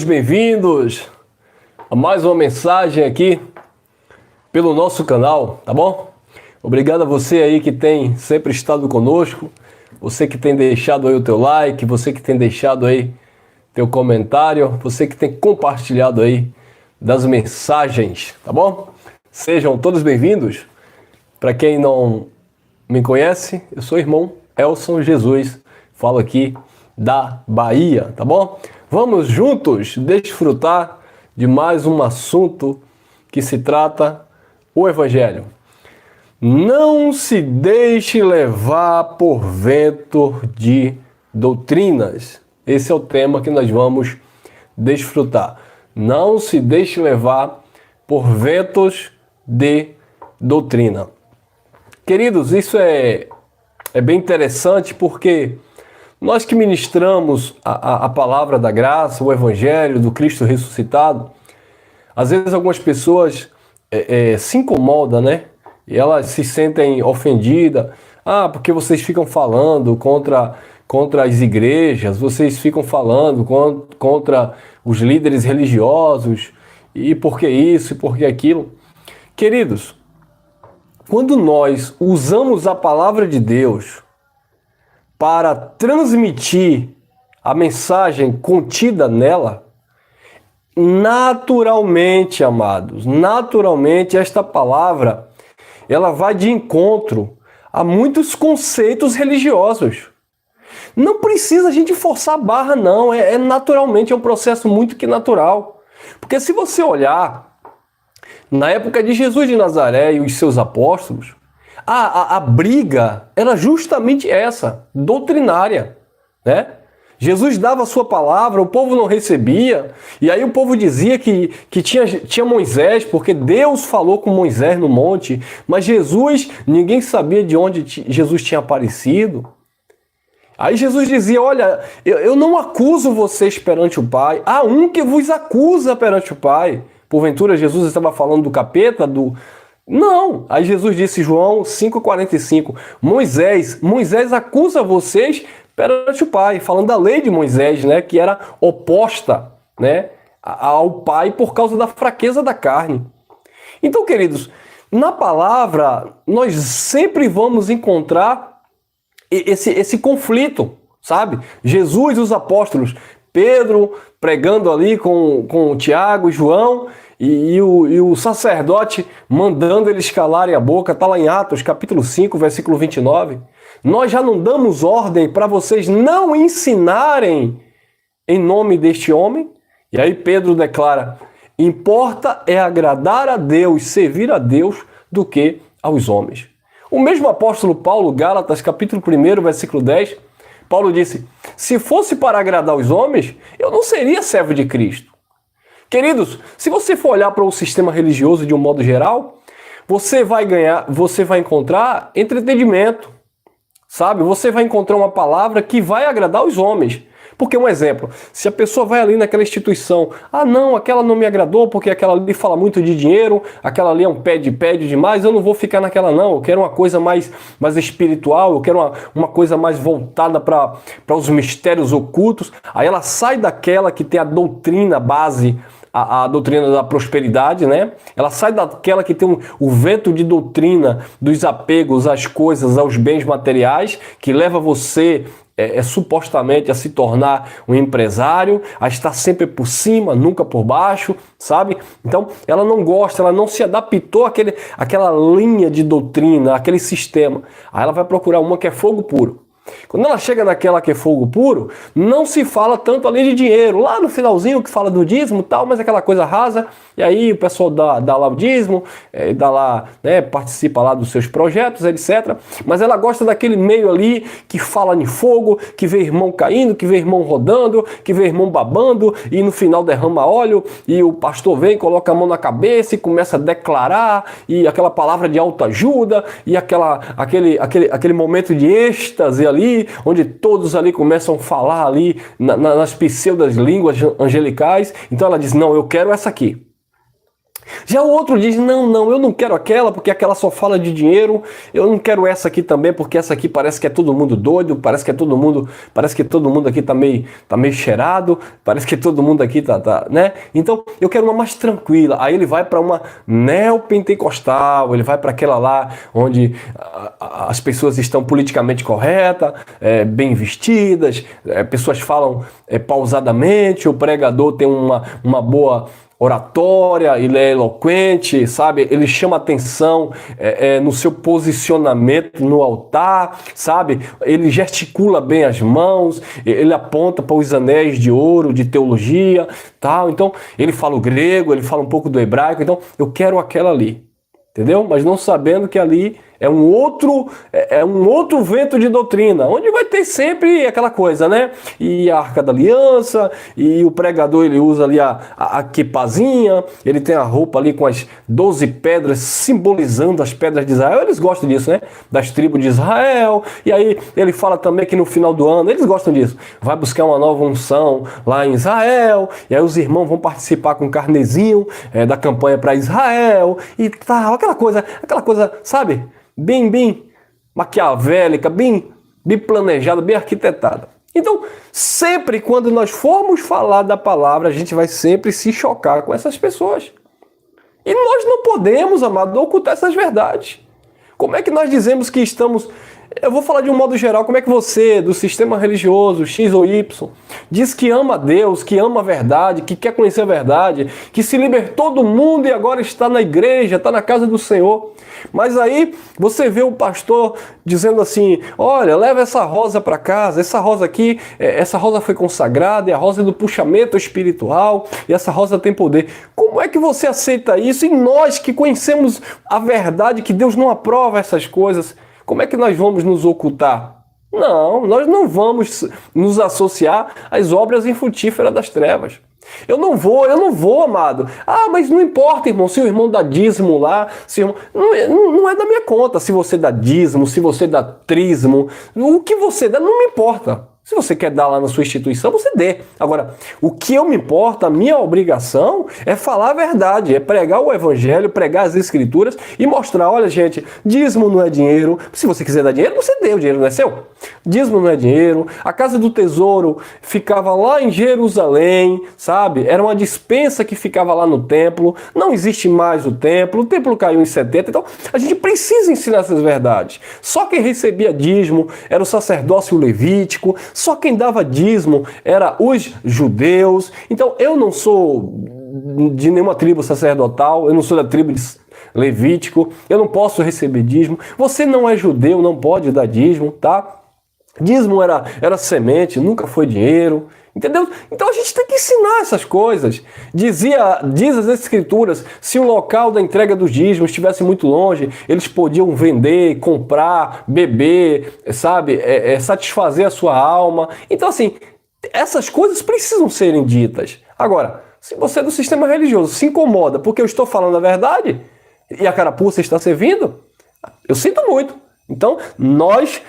Bem-vindos a mais uma mensagem aqui pelo nosso canal, tá bom? Obrigado a você aí que tem sempre estado conosco, você que tem deixado aí o teu like, você que tem deixado aí teu comentário, você que tem compartilhado aí das mensagens, tá bom? Sejam todos bem-vindos. Para quem não me conhece, eu sou o irmão Elson Jesus, falo aqui da Bahia, tá bom? Vamos juntos desfrutar de mais um assunto que se trata o Evangelho. Não se deixe levar por vento de doutrinas. Esse é o tema que nós vamos desfrutar. Não se deixe levar por ventos de doutrina. Queridos, isso é bem interessante porque nós que ministramos a palavra da graça, o Evangelho do Cristo ressuscitado, às vezes algumas pessoas se incomodam, né? E elas se sentem ofendidas. Ah, porque vocês ficam falando contra as igrejas, vocês ficam falando contra os líderes religiosos, e por que isso, e por que aquilo. Queridos, quando nós usamos a palavra de Deus para transmitir a mensagem contida nela, naturalmente, amados, naturalmente esta palavra, ela vai de encontro a muitos conceitos religiosos. Não precisa a gente forçar a barra, não, naturalmente, é um processo muito que natural. Porque se você olhar, na época de Jesus de Nazaré e os seus apóstolos, a briga era justamente essa, doutrinária, né? Jesus dava a sua palavra, o povo não recebia, e aí o povo dizia que tinha Moisés, porque Deus falou com Moisés no monte, mas Jesus, ninguém sabia de onde Jesus tinha aparecido. Aí Jesus dizia, olha, eu não acuso vocês perante o Pai, há um que vos acusa perante o Pai. Porventura Jesus estava falando do capeta, Não, aí Jesus disse, João 5,45, Moisés acusa vocês perante o Pai, falando da lei de Moisés, né, que era oposta, né, ao Pai por causa da fraqueza da carne. Então, queridos, na palavra nós sempre vamos encontrar esse conflito, sabe? Jesus e os apóstolos, Pedro pregando ali com Tiago e João, e o sacerdote mandando eles calarem a boca, está lá em Atos, capítulo 5, versículo 29. Nós já não damos ordem para vocês não ensinarem em nome deste homem? E aí Pedro declara, importa é agradar a Deus, servir a Deus, do que aos homens. O mesmo apóstolo Paulo, Gálatas, capítulo 1, versículo 10, Paulo disse, se fosse para agradar os homens, eu não seria servo de Cristo. Queridos, se você for olhar para o sistema religioso de um modo geral, você vai encontrar entretenimento, sabe? Você vai encontrar uma palavra que vai agradar os homens. Porque, um exemplo, se a pessoa vai ali naquela instituição, ah não, aquela não me agradou porque aquela ali fala muito de dinheiro, aquela ali é um pede demais, eu não vou ficar naquela não, eu quero uma coisa mais espiritual, eu quero uma coisa mais voltada para os mistérios ocultos. Aí ela sai daquela que tem a doutrina base, a doutrina da prosperidade, né? Ela sai daquela que tem o vento de doutrina dos apegos às coisas, aos bens materiais, que leva você supostamente a se tornar um empresário, a estar sempre por cima, nunca por baixo, sabe? Então, ela não gosta, ela não se adaptou àquela linha de doutrina, àquele sistema. Aí ela vai procurar uma que é fogo puro. Quando ela chega naquela que é fogo puro, não se fala tanto ali de dinheiro. Lá no finalzinho que fala do dízimo e tal, mas aquela coisa rasa. E aí o pessoal dá lá o dízimo, dá lá, né, participa lá dos seus projetos, etc. Mas ela gosta daquele meio ali que fala em fogo, que vê irmão caindo, que vê irmão rodando, que vê irmão babando, e no final derrama óleo, e o pastor vem, coloca a mão na cabeça e começa a declarar, e aquela palavra de autoajuda, e aquele momento de êxtase ali, onde todos ali começam a falar ali nas pseudas línguas angelicais. Então ela diz, não, eu quero essa aqui. Já o outro diz, não, eu não quero aquela porque aquela só fala de dinheiro, eu não quero essa aqui também porque essa aqui parece que é todo mundo doido, parece que todo mundo aqui tá meio cheirado, parece que todo mundo aqui né? Então, eu quero uma mais tranquila. Aí ele vai para uma neopentecostal, ele vai para aquela lá onde as pessoas estão politicamente corretas, bem vestidas, pessoas falam pausadamente, o pregador tem uma boa oratória, ele é eloquente, sabe? Ele chama atenção no seu posicionamento no altar, sabe? Ele gesticula bem as mãos, ele aponta para os anéis de ouro de teologia, tal. Então, ele fala o grego, ele fala um pouco do hebraico. Então, eu quero aquela ali, entendeu? Mas não sabendo que ali é um outro vento de doutrina, onde vai ter sempre aquela coisa, né? E a Arca da Aliança, e o pregador ele usa ali a quipazinha, ele tem a roupa ali com as 12 pedras, simbolizando as pedras de Israel. Eles gostam disso, né? Das tribos de Israel. E aí ele fala também que no final do ano, eles gostam disso, vai buscar uma nova unção lá em Israel, e aí os irmãos vão participar com o carnezinho da campanha para Israel, e tal, aquela coisa, sabe? Bem maquiavélica, bem planejada, bem arquitetada. Então, sempre quando nós formos falar da palavra, a gente vai sempre se chocar com essas pessoas. E nós não podemos, amado, ocultar essas verdades. Como é que nós dizemos que estamos... Eu vou falar de um modo geral, como é que você, do sistema religioso, X ou Y, diz que ama a Deus, que ama a verdade, que quer conhecer a verdade, que se libertou do mundo e agora está na igreja, está na casa do Senhor. Mas aí você vê o pastor dizendo assim, olha, leva essa rosa para casa, essa rosa aqui, essa rosa foi consagrada, é a rosa do puxamento espiritual, e essa rosa tem poder. Como é que você aceita isso? E nós que conhecemos a verdade, que Deus não aprova essas coisas, como é que nós vamos nos ocultar? Não, nós não vamos nos associar às obras infrutíferas das trevas. Eu não vou, amado. Ah, mas não importa, irmão, se o irmão dá dízimo lá, se o irmão... não é da minha conta se você dá dízimo, se você dá trízimo, o que você dá não me importa. Se você quer dar lá na sua instituição, você dê. Agora, o que eu me importa, a minha obrigação é falar a verdade, é pregar o evangelho, pregar as escrituras e mostrar, olha gente, dízimo não é dinheiro, se você quiser dar dinheiro, você dê, o dinheiro não é seu. Dízimo não é dinheiro, a casa do tesouro ficava lá em Jerusalém, sabe? Era uma despensa que ficava lá no templo, não existe mais o templo caiu em 70, então a gente precisa ensinar essas verdades. Só quem recebia dízimo era o sacerdócio levítico, só quem dava dízimo era os judeus. Então eu não sou de nenhuma tribo sacerdotal, eu não sou da tribo de Levítico, eu não posso receber dízimo. Você não é judeu, não pode dar dízimo, tá? Dízimo era semente, nunca foi dinheiro, entendeu? Então a gente tem que ensinar essas coisas. Diz as escrituras, se o local da entrega dos dízimos estivesse muito longe, eles podiam vender, comprar, beber, sabe? Satisfazer a sua alma. Então assim, essas coisas precisam serem ditas. Agora, se você é do sistema religioso se incomoda porque eu estou falando a verdade e a carapuça está servindo, eu sinto muito. Então, nós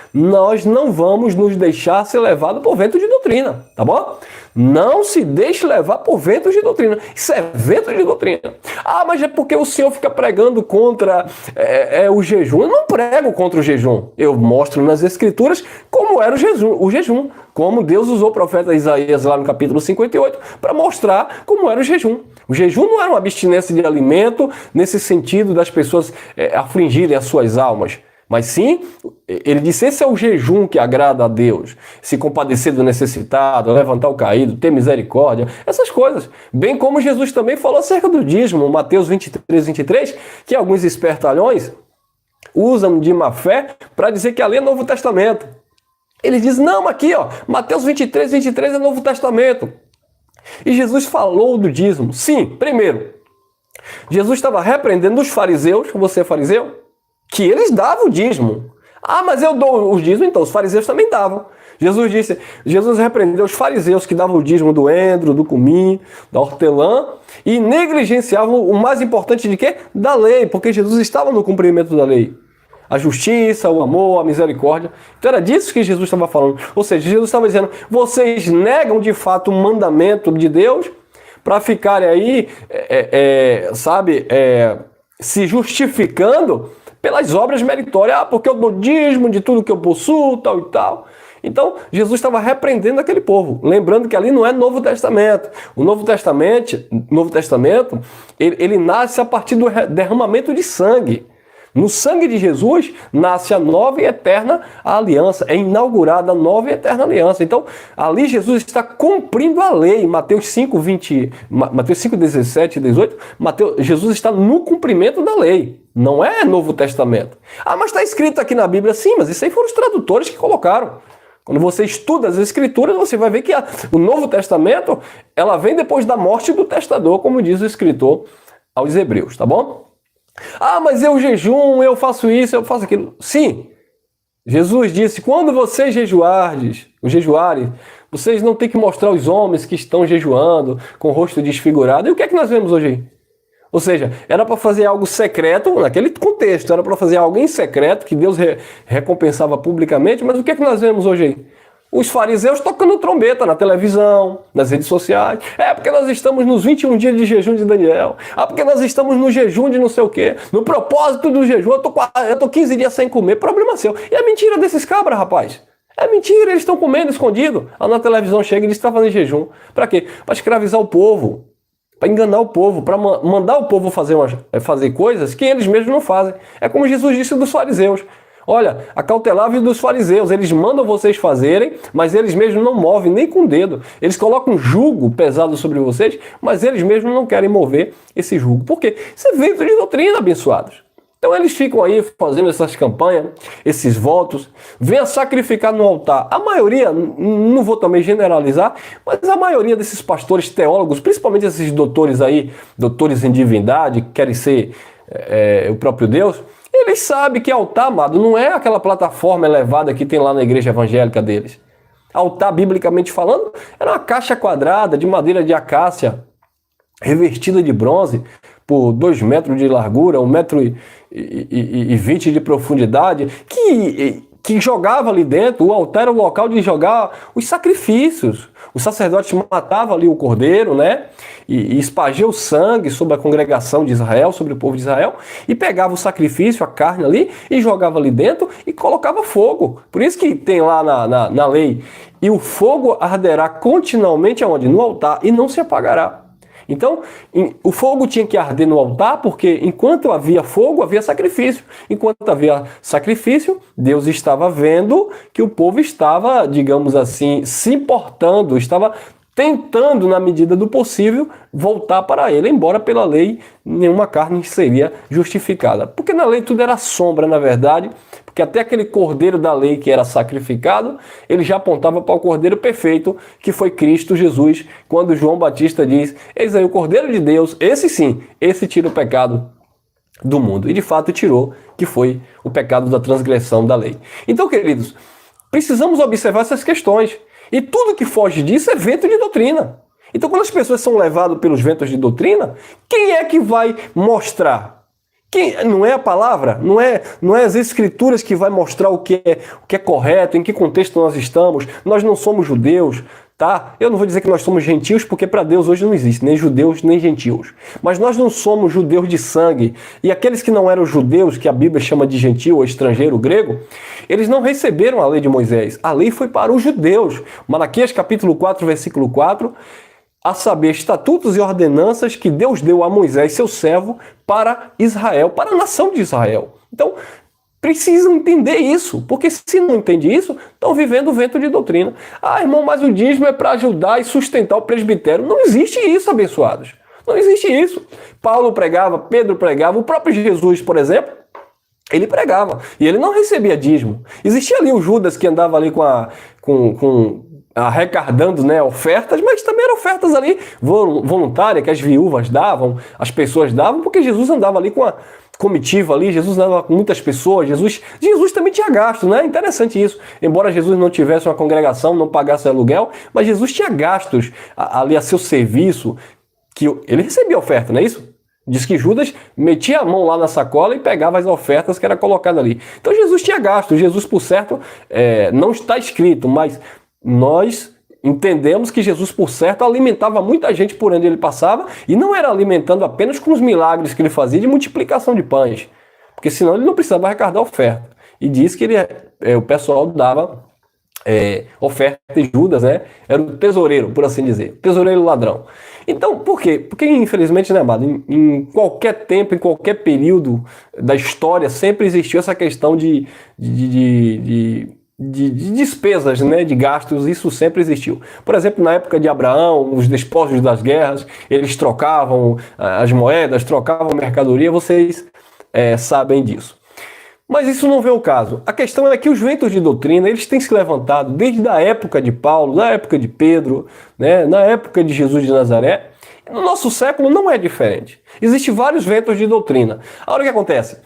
não vamos nos deixar ser levados por vento de doutrina, tá bom? Não se deixe levar por vento de doutrina. Isso é vento de doutrina. Ah, mas é porque o senhor fica pregando contra o jejum. Eu não prego contra o jejum. Eu mostro nas escrituras como era o jejum. Como Deus usou o profeta Isaías lá no capítulo 58 para mostrar como era o jejum. O jejum não era uma abstinência de alimento nesse sentido das pessoas afligirem as suas almas. Mas sim, ele disse, esse é o jejum que agrada a Deus. Se compadecer do necessitado, levantar o caído, ter misericórdia, essas coisas. Bem como Jesus também falou acerca do dízimo, Mateus 23, que alguns espertalhões usam de má fé para dizer que ali é Novo Testamento. Ele diz, não, aqui, ó, Mateus 23 é Novo Testamento. E Jesus falou do dízimo. Sim, primeiro, Jesus estava repreendendo os fariseus, você é fariseu? Que eles davam o dízimo. Ah, mas eu dou o dízimo, então os fariseus também davam. Jesus repreendeu os fariseus que davam o dízimo do endro, do cumim, da hortelã e negligenciavam o mais importante de quê? Da lei, porque Jesus estava no cumprimento da lei. A justiça, o amor, a misericórdia. Então era disso que Jesus estava falando. Ou seja, Jesus estava dizendo, vocês negam de fato o mandamento de Deus para ficarem aí, se justificando pelas obras meritórias. Porque eu dou dízimo de tudo que eu possuo, tal e tal. Então, Jesus estava repreendendo aquele povo. Lembrando que ali não é Novo Testamento. O Novo Testamento, ele nasce a partir do derramamento de sangue. No sangue de Jesus nasce a nova e eterna aliança. É inaugurada a nova e eterna aliança. Então, ali Jesus está cumprindo a lei. Mateus 5, 17 e 18. Jesus está no cumprimento da lei. Não é Novo Testamento. Ah, mas está escrito aqui na Bíblia. Sim, mas isso aí foram os tradutores que colocaram. Quando você estuda as Escrituras, você vai ver que o Novo Testamento, ela vem depois da morte do testador, como diz o escritor aos Hebreus, tá bom? Ah, mas eu jejum, eu faço isso, eu faço aquilo. Sim, Jesus disse, quando vocês jejuarem, vocês não têm que mostrar os homens que estão jejuando com o rosto desfigurado. E o que é que nós vemos hoje aí? Ou seja, era para fazer algo secreto, naquele contexto, era para fazer algo em secreto, que Deus recompensava publicamente, mas o que é que nós vemos hoje aí? Os fariseus tocando trombeta na televisão, nas redes sociais. Porque nós estamos nos 21 dias de jejum de Daniel. Porque nós estamos no jejum de não sei o quê. No propósito do jejum, eu tô 15 dias sem comer. Problema seu. E é mentira desses cabras, rapaz. É mentira, eles estão comendo escondido. Lá na televisão chega e diz que está fazendo jejum. Para quê? Para escravizar o povo. Para enganar o povo, para mandar o povo fazer coisas que eles mesmos não fazem. É como Jesus disse dos fariseus. Olha, acautelável dos fariseus, eles mandam vocês fazerem, mas eles mesmos não movem nem com o dedo. Eles colocam um jugo pesado sobre vocês, mas eles mesmos não querem mover esse jugo. Por quê? Isso é vento de doutrina, abençoados. Então eles ficam aí fazendo essas campanhas, esses votos, venha sacrificar no altar. A maioria, não vou também generalizar, mas a maioria desses pastores teólogos, principalmente esses doutores aí, doutores em divindade, que querem ser o próprio Deus, eles sabem que altar, amado, não é aquela plataforma elevada que tem lá na igreja evangélica deles. Altar, biblicamente falando, era uma caixa quadrada de madeira de acácia, revestida de bronze, por 2 metros de largura, 1,20 m de profundidade, que jogava ali dentro. O altar era o local de jogar os sacrifícios. O sacerdote matava ali o cordeiro, né? E espargia o sangue sobre a congregação de Israel, sobre o povo de Israel, e pegava o sacrifício, a carne ali, e jogava ali dentro e colocava fogo. Por isso que tem lá na lei, e o fogo arderá continuamente aonde? No altar, e não se apagará. Então, o fogo tinha que arder no altar, porque enquanto havia fogo, havia sacrifício. Enquanto havia sacrifício, Deus estava vendo que o povo estava, digamos assim, se importando, estava tentando, na medida do possível, voltar para ele, embora pela lei nenhuma carne seria justificada. Porque na lei tudo era sombra, na verdade, porque até aquele cordeiro da lei que era sacrificado, ele já apontava para o cordeiro perfeito, que foi Cristo Jesus, quando João Batista diz, eis aí o cordeiro de Deus, esse sim, esse tira o pecado do mundo. E de fato tirou, que foi o pecado da transgressão da lei. Então, queridos, precisamos observar essas questões. E tudo que foge disso é vento de doutrina. Então, quando as pessoas são levadas pelos ventos de doutrina, quem é que vai mostrar? Não é a palavra, não é as escrituras que vai mostrar o que é correto, em que contexto nós estamos. Nós não somos judeus, tá? Eu não vou dizer que nós somos gentios, porque para Deus hoje não existe nem judeus nem gentios. Mas nós não somos judeus de sangue. E aqueles que não eram judeus, que a Bíblia chama de gentio ou estrangeiro grego, eles não receberam a lei de Moisés. A lei foi para os judeus. Malaquias capítulo 4, versículo 4, a saber, estatutos e ordenanças que Deus deu a Moisés, seu servo, para Israel, para a nação de Israel. Então, precisam entender isso, porque se não entende isso, estão vivendo o vento de doutrina. Ah, irmão, mas o dízimo é para ajudar e sustentar o presbitério. Não existe isso, abençoados. Não existe isso. Paulo pregava, Pedro pregava, o próprio Jesus, por exemplo, ele pregava. E ele não recebia dízimo. Existia ali o Judas que andava ali arrecadando, né, ofertas, mas também eram ofertas ali voluntárias, que as viúvas davam, as pessoas davam, porque Jesus andava ali com a comitiva ali, Jesus andava com muitas pessoas, Jesus também tinha gasto, né? Interessante isso. Embora Jesus não tivesse uma congregação, não pagasse aluguel, mas Jesus tinha gastos ali a seu serviço, que ele recebia oferta, não é isso? Diz que Judas metia a mão lá na sacola e pegava as ofertas que era colocada ali. Então Jesus tinha gasto. Jesus, por certo, não está escrito, mas nós Entendemos que Jesus, por certo, alimentava muita gente por onde ele passava e não era alimentando apenas com os milagres que ele fazia de multiplicação de pães, porque senão ele não precisava arrecadar oferta. E diz que o pessoal dava oferta e Judas, né? Era o tesoureiro, por assim dizer, tesoureiro ladrão. Então, por quê? Porque, infelizmente, né, amado, em qualquer tempo, em qualquer período da história, sempre existiu essa questão de despesas, né, de gastos, isso sempre existiu. Por exemplo, na época de Abraão, os despojos das guerras, eles trocavam as moedas, trocavam mercadoria, vocês sabem disso. Mas isso não vem ao caso. A questão é que os ventos de doutrina, eles têm se levantado desde a época de Paulo, na época de Pedro, né, na época de Jesus de Nazaré. No nosso século não é diferente. Existem vários ventos de doutrina. Agora o que acontece?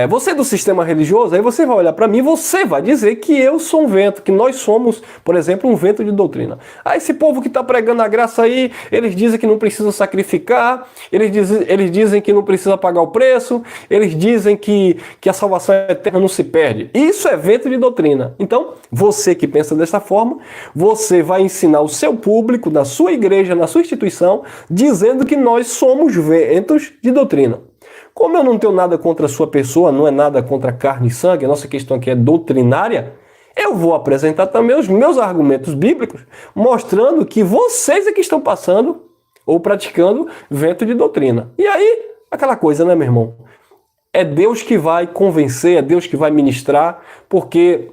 Você do sistema religioso, aí você vai olhar para mim e você vai dizer que eu sou um vento, que nós somos, por exemplo, um vento de doutrina. Esse povo que está pregando a graça aí, eles dizem que não precisa sacrificar, eles dizem que não precisa pagar o preço, eles dizem que a salvação eterna não se perde. Isso é vento de doutrina. Então, você que pensa dessa forma, você vai ensinar o seu público, na sua igreja, na sua instituição, dizendo que nós somos ventos de doutrina. Como eu não tenho nada contra a sua pessoa, não é nada contra carne e sangue, a nossa questão aqui é doutrinária, eu vou apresentar também os meus argumentos bíblicos, mostrando que vocês é que estão passando ou praticando vento de doutrina. E aí, aquela coisa, né, meu irmão? É Deus que vai convencer, é Deus que vai ministrar, porque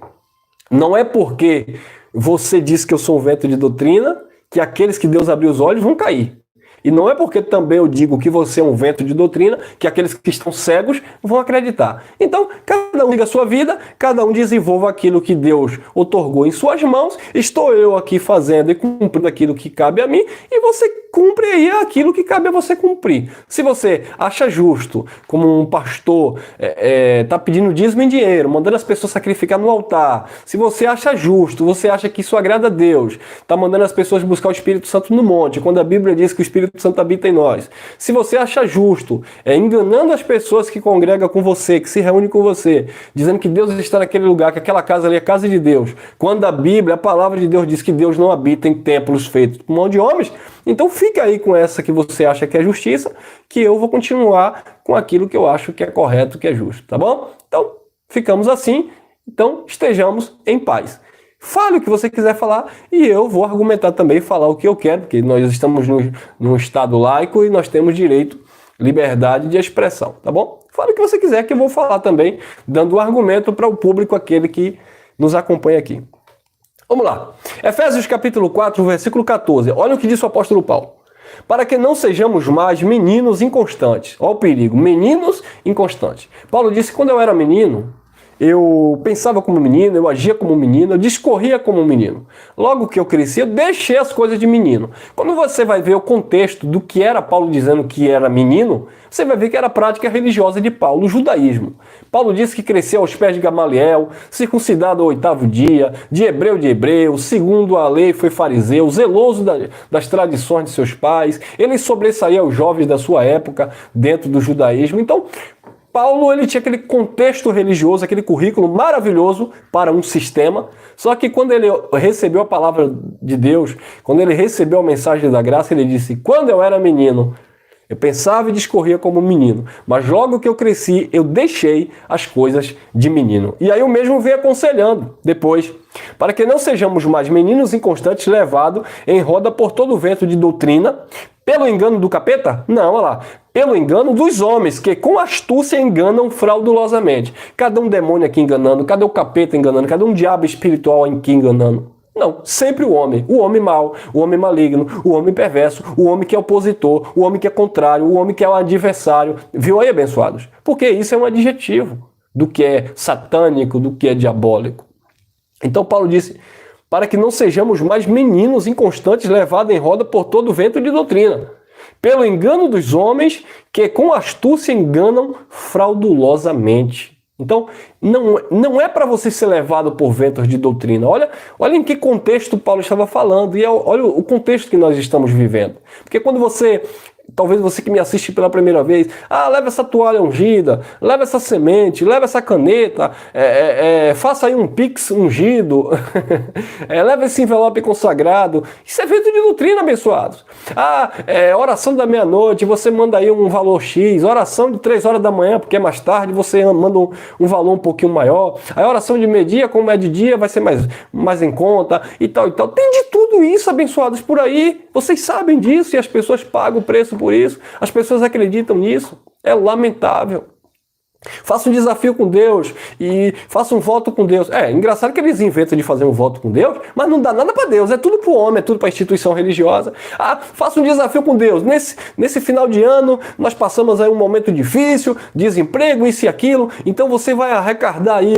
não é porque você diz que eu sou um vento de doutrina que aqueles que Deus abriu os olhos vão cair. E não é porque também eu digo que você é um vento de doutrina que aqueles que estão cegos vão acreditar. Então, cada um liga a sua vida, cada um desenvolva aquilo que Deus otorgou em suas mãos. Estou eu aqui fazendo e cumprindo aquilo que cabe a mim e você cumpre aí aquilo que cabe a você cumprir. Se você acha justo, como um pastor tá pedindo dízimo em dinheiro, mandando as pessoas sacrificar no altar, se você acha justo, você acha que isso agrada a Deus, tá mandando as pessoas buscar o Espírito Santo no monte, quando a Bíblia diz que o Espírito Santo habita em nós. Se você acha justo, enganando as pessoas que congregam com você, que se reúnem com você, dizendo que Deus está naquele lugar, que aquela casa ali é a casa de Deus, quando a Bíblia, a palavra de Deus diz que Deus não habita em templos feitos por mão de homens, então fica aí com essa que você acha que é justiça, que eu vou continuar com aquilo que eu acho que é correto, que é justo, tá bom? Então, ficamos assim, então estejamos em paz. Fale o que você quiser falar e eu vou argumentar também, falar o que eu quero, porque nós estamos num estado laico e nós temos direito, liberdade de expressão, tá bom? Fale o que você quiser que eu vou falar também, dando um argumento para o público, aquele que nos acompanha aqui. Vamos lá. Efésios capítulo 4, versículo 14. Olha o que diz o apóstolo Paulo. Para que não sejamos mais meninos inconstantes. Olha o perigo, meninos inconstantes. Paulo disse que quando eu era menino, eu pensava como menino, eu agia como menino, eu discorria como menino. Logo que eu cresci, eu deixei as coisas de menino. Quando você vai ver o contexto do que era Paulo dizendo que era menino, você vai ver que era a prática religiosa de Paulo, o judaísmo. Paulo disse que cresceu aos pés de Gamaliel, circuncidado ao 8º dia, de hebreu, segundo a lei foi fariseu, zeloso das tradições de seus pais. Ele sobressaía aos jovens da sua época dentro do judaísmo. Então, Paulo ele tinha aquele contexto religioso, aquele currículo maravilhoso para um sistema, só que quando ele recebeu a palavra de Deus, quando ele recebeu a mensagem da graça, ele disse, quando eu era menino, eu pensava e discorria como menino, mas logo que eu cresci, eu deixei as coisas de menino. E aí o mesmo veio aconselhando depois, para que não sejamos mais meninos inconstantes levados em roda por todo o vento de doutrina, pelo engano do capeta? Não, olha lá. Pelo engano dos homens, que com astúcia enganam fraudulosamente. Cadê um demônio aqui enganando? Cadê o capeta enganando? Cadê um diabo espiritual aqui enganando? Não, sempre o homem mau, o homem maligno, o homem perverso, o homem que é opositor, o homem que é contrário, o homem que é o adversário. Viu aí, abençoados? Porque isso é um adjetivo do que é satânico, do que é diabólico. Então Paulo disse, para que não sejamos mais meninos inconstantes levados em roda por todo o vento de doutrina, pelo engano dos homens que com astúcia enganam fraudulosamente. Então, não é para você ser levado por ventos de doutrina. Olha em que contexto Paulo estava falando e olha o contexto que nós estamos vivendo. Porque quando você talvez você que me assiste pela primeira vez, leva essa toalha ungida, leva essa semente, leva essa caneta, faça aí um Pix ungido, leva esse envelope consagrado. Isso é evento de doutrina, abençoados. Oração da meia-noite, você manda aí um valor X, oração de 3 horas da manhã, porque é mais tarde, você manda um valor um pouquinho maior, a oração de meio-dia, como é de dia, vai ser mais em conta, e tal, e tal. Tem de tudo isso, abençoados, por aí, vocês sabem disso, e as pessoas pagam o preço por isso, as pessoas acreditam nisso, é lamentável. Faça um desafio com Deus e faça um voto com Deus. Engraçado que eles inventam de fazer um voto com Deus, mas não dá nada para Deus, é tudo para o homem, é tudo para a instituição religiosa. Faça um desafio com Deus. Nesse final de ano, nós passamos aí um momento difícil, desemprego, isso e aquilo, então você vai arrecadar aí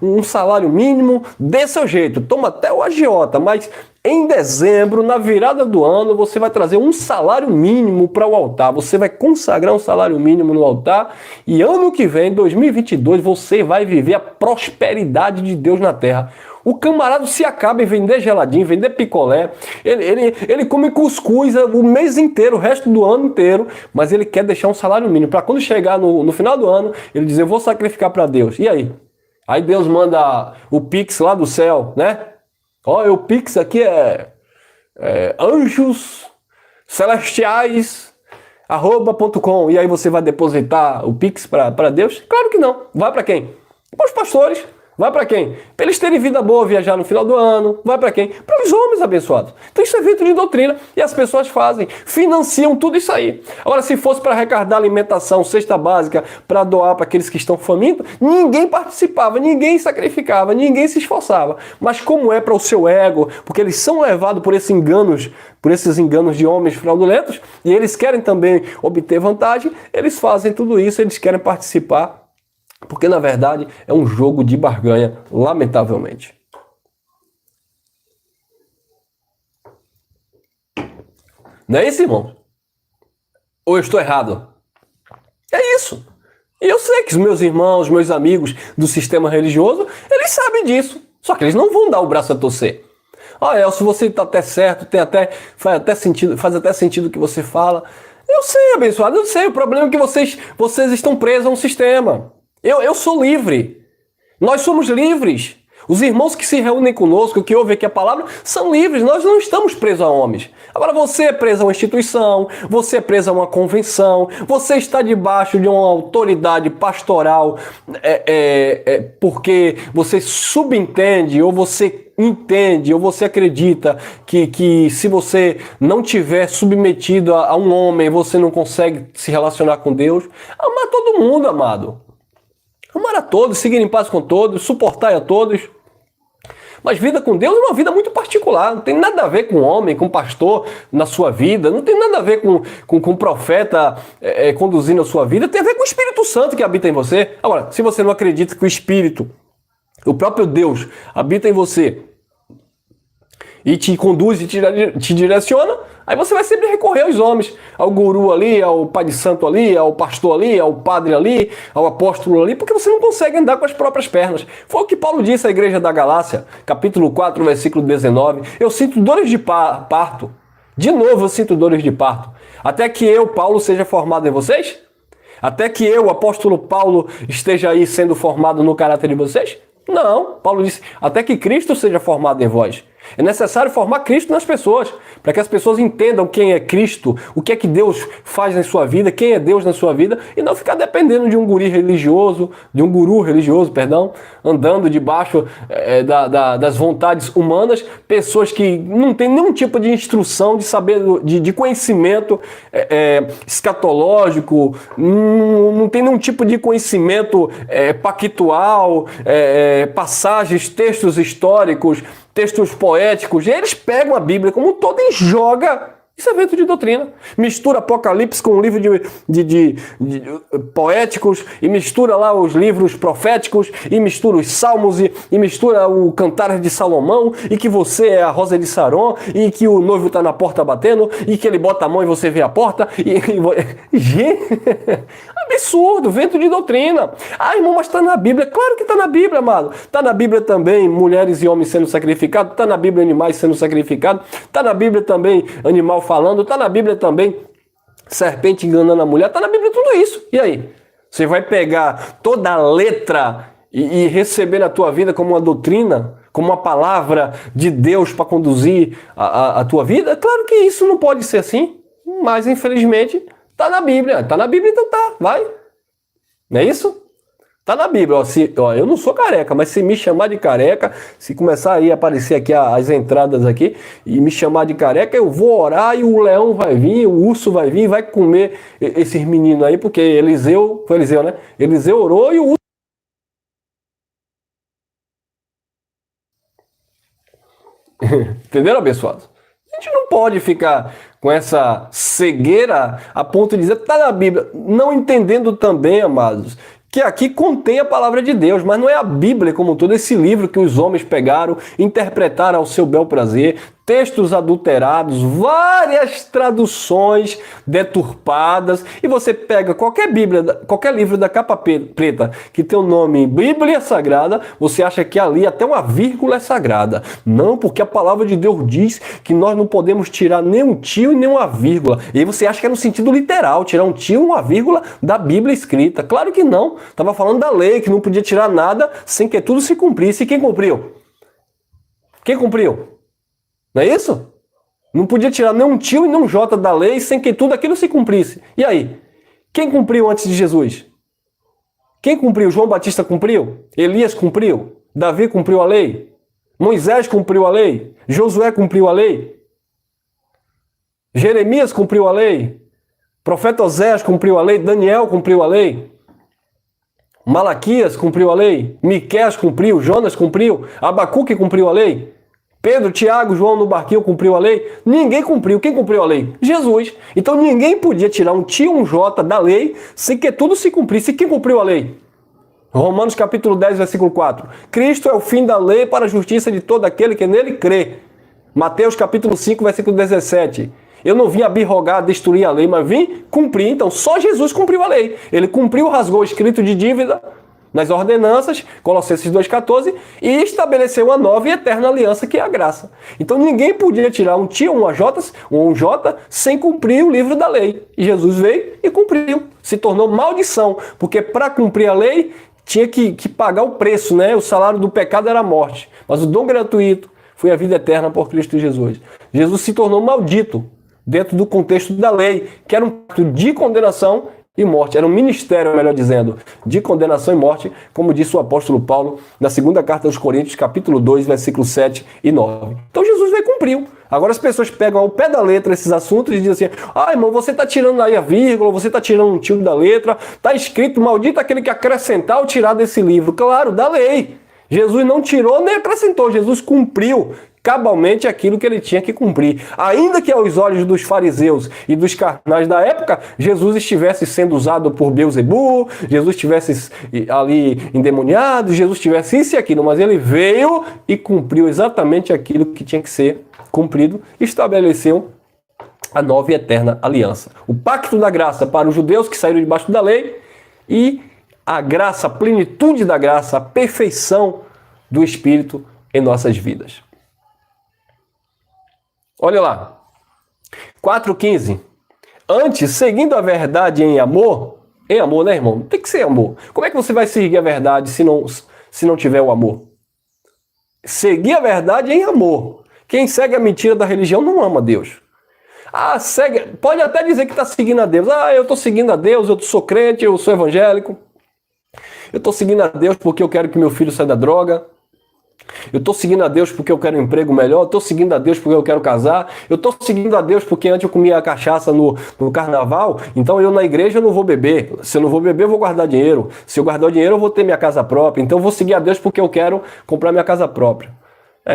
um salário mínimo, dê seu jeito, toma até o agiota, mas em dezembro, na virada do ano, você vai trazer um salário mínimo para o altar. Você vai consagrar um salário mínimo no altar e ano que vem, 2022, você vai viver a prosperidade de Deus na terra. O camarada se acaba em vender geladinho, vender picolé, ele come cuscuz o mês inteiro, o resto do ano inteiro, mas ele quer deixar um salário mínimo para quando chegar no final do ano, ele dizer, eu vou sacrificar para Deus. E aí? Aí Deus manda o Pix lá do céu, né? O Pix aqui é anjos celestiais @.com, e aí você vai depositar o Pix para Deus? Claro que não. Vai para quem? Para os pastores. Vai para quem? Para eles terem vida boa, viajar no final do ano. Vai para quem? Para os homens abençoados. Então isso é evento de doutrina e as pessoas fazem, financiam tudo isso aí. Agora, se fosse para arrecadar alimentação, cesta básica, para doar para aqueles que estão famintos, ninguém participava, ninguém sacrificava, ninguém se esforçava. Mas como é para o seu ego, porque eles são levados por esses enganos de homens fraudulentos, e eles querem também obter vantagem, eles fazem tudo isso, eles querem participar. Porque, na verdade, é um jogo de barganha, lamentavelmente. Não é isso, irmão? Ou eu estou errado? É isso. E eu sei que os meus irmãos, meus amigos do sistema religioso, eles sabem disso. Só que eles não vão dar o braço a torcer. Elcio, você está até certo, faz até sentido o que você fala. Eu sei, abençoado, eu sei. O problema é que vocês estão presos a um sistema. Eu sou livre. Nós somos livres. Os irmãos que se reúnem conosco, que ouvem aqui a palavra, são livres. Nós não estamos presos a homens. Agora você é preso a uma instituição, você é preso a uma convenção, você está debaixo de uma autoridade pastoral porque você subentende, ou você entende, ou você acredita que se você não tiver submetido a um homem, você não consegue se relacionar com Deus. Amar todo mundo, amado. Amar a todos, seguir em paz com todos, suportar a todos. Mas vida com Deus é uma vida muito particular. Não tem nada a ver com homem, com pastor na sua vida. Não tem nada a ver com profeta conduzindo a sua vida. Tem a ver com o Espírito Santo que habita em você. Agora, se você não acredita que o Espírito, o próprio Deus, habita em você e te conduz e te direciona, aí você vai sempre recorrer aos homens, ao guru ali, ao pai de santo ali, ao pastor ali, ao padre ali, ao apóstolo ali, porque você não consegue andar com as próprias pernas. Foi o que Paulo disse à igreja da Galácia, capítulo 4, versículo 19. Eu sinto dores de parto. De novo eu sinto dores de parto. Até que eu, Paulo, seja formado em vocês? Até que eu, o apóstolo Paulo, esteja aí sendo formado no caráter de vocês? Não, Paulo disse, até que Cristo seja formado em vós. É necessário formar Cristo nas pessoas, para que as pessoas entendam quem é Cristo, o que é que Deus faz na sua vida, quem é Deus na sua vida, e não ficar dependendo de um guru religioso, andando debaixo das vontades humanas, pessoas que não têm nenhum tipo de instrução, de saber, de conhecimento escatológico, não tem nenhum tipo de conhecimento pactual, passagens, textos históricos, textos poéticos, e eles pegam a Bíblia como um todo e joga. Isso é evento de doutrina. Mistura Apocalipse com um livro de poéticos, e mistura lá os livros proféticos, e mistura os Salmos, e mistura o Cantares de Salomão, e que você é a Rosa de Saron, e que o noivo está na porta batendo, e que ele bota a mão e você vê a porta. Gente, absurdo, vento de doutrina. Irmão, mas está na Bíblia. Claro que está na Bíblia, amado. Está na Bíblia também mulheres e homens sendo sacrificados, está na Bíblia animais sendo sacrificados, está na Bíblia também animal falando, está na Bíblia também serpente enganando a mulher, está na Bíblia tudo isso. E aí? Você vai pegar toda a letra e receber na tua vida como uma doutrina, como uma palavra de Deus para conduzir a tua vida? Claro que isso não pode ser assim, mas infelizmente está na Bíblia. Está na Bíblia, então tá, vai. Não é isso? Tá na Bíblia, eu não sou careca, mas se me chamar de careca, se começar aí a aparecer aqui as entradas aqui, e me chamar de careca, eu vou orar e o leão vai vir, o urso vai vir e vai comer esses meninos aí, porque Eliseu, foi Eliseu, né? Eliseu orou e o urso... Entenderam, abençoados? A gente não pode ficar com essa cegueira a ponto de dizer, tá na Bíblia, não entendendo também, amados, que aqui contém a palavra de Deus, mas não é a Bíblia como todo esse livro que os homens pegaram, interpretaram ao seu bel prazer, textos adulterados, várias traduções deturpadas, e você pega qualquer Bíblia, qualquer livro da capa preta que tem o nome Bíblia Sagrada, você acha que ali até uma vírgula é sagrada. Não, porque a palavra de Deus diz que nós não podemos tirar nem um tio e nem uma vírgula. E aí você acha que é no sentido literal, tirar um tio e uma vírgula da Bíblia escrita. Claro que não. Estava falando da lei, que não podia tirar nada sem que tudo se cumprisse. E quem cumpriu? Quem cumpriu? Não é isso? Não podia tirar nem um tio e nem um jota da lei sem que tudo aquilo se cumprisse. E aí? Quem cumpriu antes de Jesus? Quem cumpriu? João Batista cumpriu? Elias cumpriu? Davi cumpriu a lei? Moisés cumpriu a lei? Josué cumpriu a lei? Jeremias cumpriu a lei? Profeta Oséias cumpriu a lei? Daniel cumpriu a lei? Malaquias cumpriu a lei? Miqueias cumpriu? Jonas cumpriu? Abacuque cumpriu a lei? Pedro, Tiago, João no barquinho cumpriu a lei? Ninguém cumpriu. Quem cumpriu a lei? Jesus. Então ninguém podia tirar um tio, um jota da lei sem que tudo se cumprisse. Quem cumpriu a lei? Romanos capítulo 10, versículo 4. Cristo é o fim da lei para a justiça de todo aquele que nele crê. Mateus capítulo 5, versículo 17. Eu não vim abirrogar, destruir a lei, mas vim cumprir. Então só Jesus cumpriu a lei. Ele cumpriu, rasgou o escrito de dívida nas ordenanças, Colossenses 2,14, e estabeleceu uma nova e eterna aliança, que é a graça. Então ninguém podia tirar um tio, um jota, sem cumprir o livro da lei. E Jesus veio e cumpriu. Se tornou maldição, porque para cumprir a lei tinha que pagar o preço, né? O salário do pecado era a morte. Mas o dom gratuito foi a vida eterna por Cristo Jesus. Jesus se tornou maldito dentro do contexto da lei, que era um pacto de condenação e morte. Era um ministério, melhor dizendo, de condenação e morte, como disse o apóstolo Paulo na segunda carta aos Coríntios, capítulo 2, versículos 7 e 9. Então Jesus veio e cumpriu. Agora as pessoas pegam ao pé da letra esses assuntos e dizem assim, irmão, você está tirando aí a vírgula, você está tirando um tio da letra, está escrito, maldito aquele que acrescentar ou tirar desse livro. Claro, da lei. Jesus não tirou nem acrescentou, Jesus cumpriu cabalmente aquilo que ele tinha que cumprir. Ainda que aos olhos dos fariseus e dos carnais da época, Jesus estivesse sendo usado por Beelzebu, Jesus estivesse ali endemoniado, Jesus tivesse isso e aquilo, mas ele veio e cumpriu exatamente aquilo que tinha que ser cumprido, estabeleceu a nova e eterna aliança. O pacto da graça para os judeus que saíram debaixo da lei e a graça, a plenitude da graça, a perfeição do Espírito em nossas vidas. Olha lá, 4,15. Antes, seguindo a verdade em amor, né, irmão? Tem que ser amor. Como é que você vai seguir a verdade se não tiver o amor? Seguir a verdade em amor. Quem segue a mentira da religião não ama Deus. Pode até dizer que está seguindo a Deus. Eu estou seguindo a Deus, eu sou crente, eu sou evangélico. Eu estou seguindo a Deus porque eu quero que meu filho saia da droga. Eu estou seguindo a Deus porque eu quero um emprego melhor. Eu estou seguindo a Deus porque eu quero casar. Eu estou seguindo a Deus porque antes eu comia cachaça no carnaval. Então eu na igreja eu não vou beber. Se eu não vou beber, eu vou guardar dinheiro. Se eu guardar o dinheiro, eu vou ter minha casa própria. Então eu vou seguir a Deus porque eu quero comprar minha casa própria.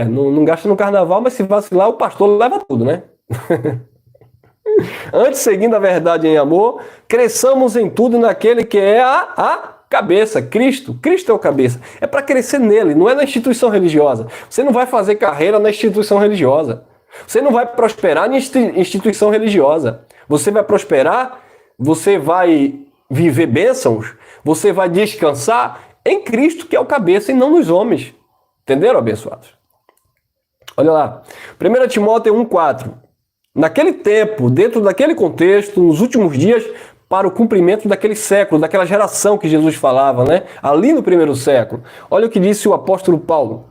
Não gasta no carnaval, mas se vacilar, o pastor leva tudo, né? Antes, seguindo a verdade em amor, cresçamos em tudo naquele que é a cabeça, Cristo. Cristo é o cabeça. É para crescer nele, não é na instituição religiosa. Você não vai fazer carreira na instituição religiosa. Você não vai prosperar na instituição religiosa. Você vai prosperar, você vai viver bênçãos, você vai descansar em Cristo, que é o cabeça, e não nos homens. Entenderam, abençoados? Olha lá. 1 Timóteo 1,4. naquele tempo, dentro daquele contexto, nos últimos dias, para o cumprimento daquele século, daquela geração que Jesus falava, né? Ali no primeiro século. Olha o que disse o apóstolo Paulo.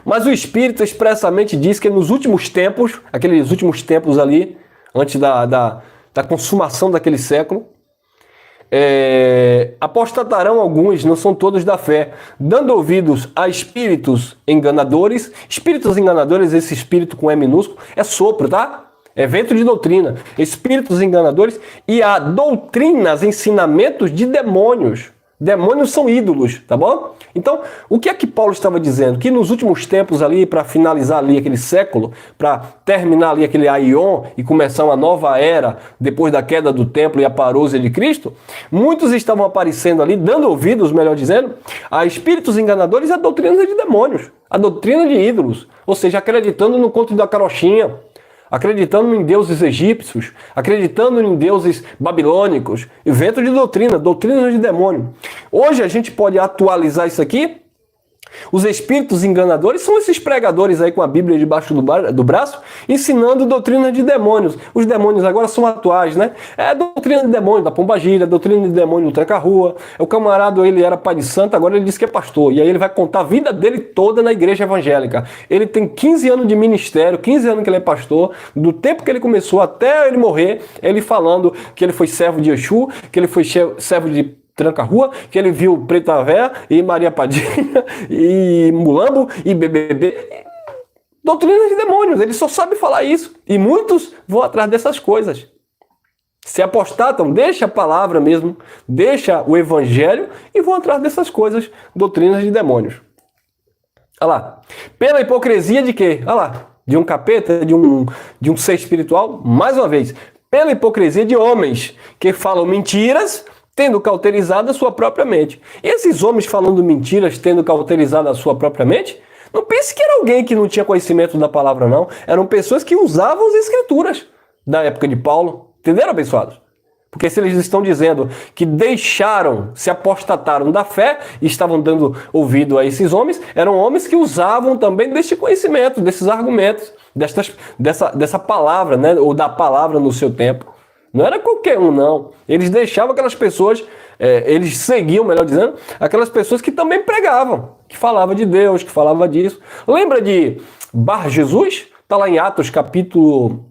Mas o Espírito expressamente diz que nos últimos tempos, aqueles últimos tempos ali, antes da consumação daquele século, apostatarão alguns, não são todos da fé, dando ouvidos a espíritos enganadores. Espíritos enganadores, esse espírito com E minúsculo, é sopro, tá? É vento de doutrina. Espíritos enganadores e a doutrinas, ensinamentos de demônios. Demônios são ídolos, tá bom? Então, o que é que Paulo estava dizendo? Que nos últimos tempos ali, para finalizar ali aquele século, para terminar ali aquele aion e começar uma nova era, depois da queda do templo e a parousia de Cristo, muitos estavam aparecendo ali, dando ouvidos, melhor dizendo, a espíritos enganadores e a doutrina de demônios, a doutrina de ídolos, ou seja, acreditando no conto da carochinha, acreditando em deuses egípcios, acreditando em deuses babilônicos, vento de doutrina, doutrina de demônio. Hoje a gente pode atualizar isso aqui. Os espíritos enganadores são esses pregadores aí com a Bíblia debaixo do braço, ensinando doutrina de demônios. Os demônios agora são atuais, né? É a doutrina de demônio da pombagira, a doutrina de demônio do tranca-rua. O camarada, ele era pai de santo, agora ele diz que é pastor. E aí ele vai contar a vida dele toda na igreja evangélica. Ele tem 15 anos de ministério, 15 anos que ele é pastor, do tempo que ele começou até ele morrer, ele falando que ele foi servo de Exu, que ele foi servo de Tranca-Rua, que ele viu Preta Véia e Maria Padilha e Mulambo e BBB. Doutrina de demônios, ele só sabe falar isso. E muitos vão atrás dessas coisas. Se apostatam, deixa a palavra mesmo, deixa o evangelho e vão atrás dessas coisas, doutrinas de demônios. Olha lá. Pela hipocrisia de quê? Olha lá. De um capeta, de um ser espiritual. Mais uma vez. Pela hipocrisia de homens que falam mentiras, tendo cauterizado a sua própria mente. E esses homens falando mentiras, tendo cauterizado a sua própria mente, não pense que era alguém que não tinha conhecimento da palavra, não. Eram pessoas que usavam as escrituras da época de Paulo. Entenderam, abençoados? Porque se eles estão dizendo que deixaram, se apostataram da fé e estavam dando ouvido a esses homens, eram homens que usavam também deste conhecimento, desses argumentos, dessa palavra, né, ou da palavra no seu tempo. Não era qualquer um, não. Eles deixavam aquelas pessoas, eles seguiam, melhor dizendo, aquelas pessoas que também pregavam, que falavam de Deus, que falavam disso. Lembra de Bar Jesus? Está lá em Atos capítulo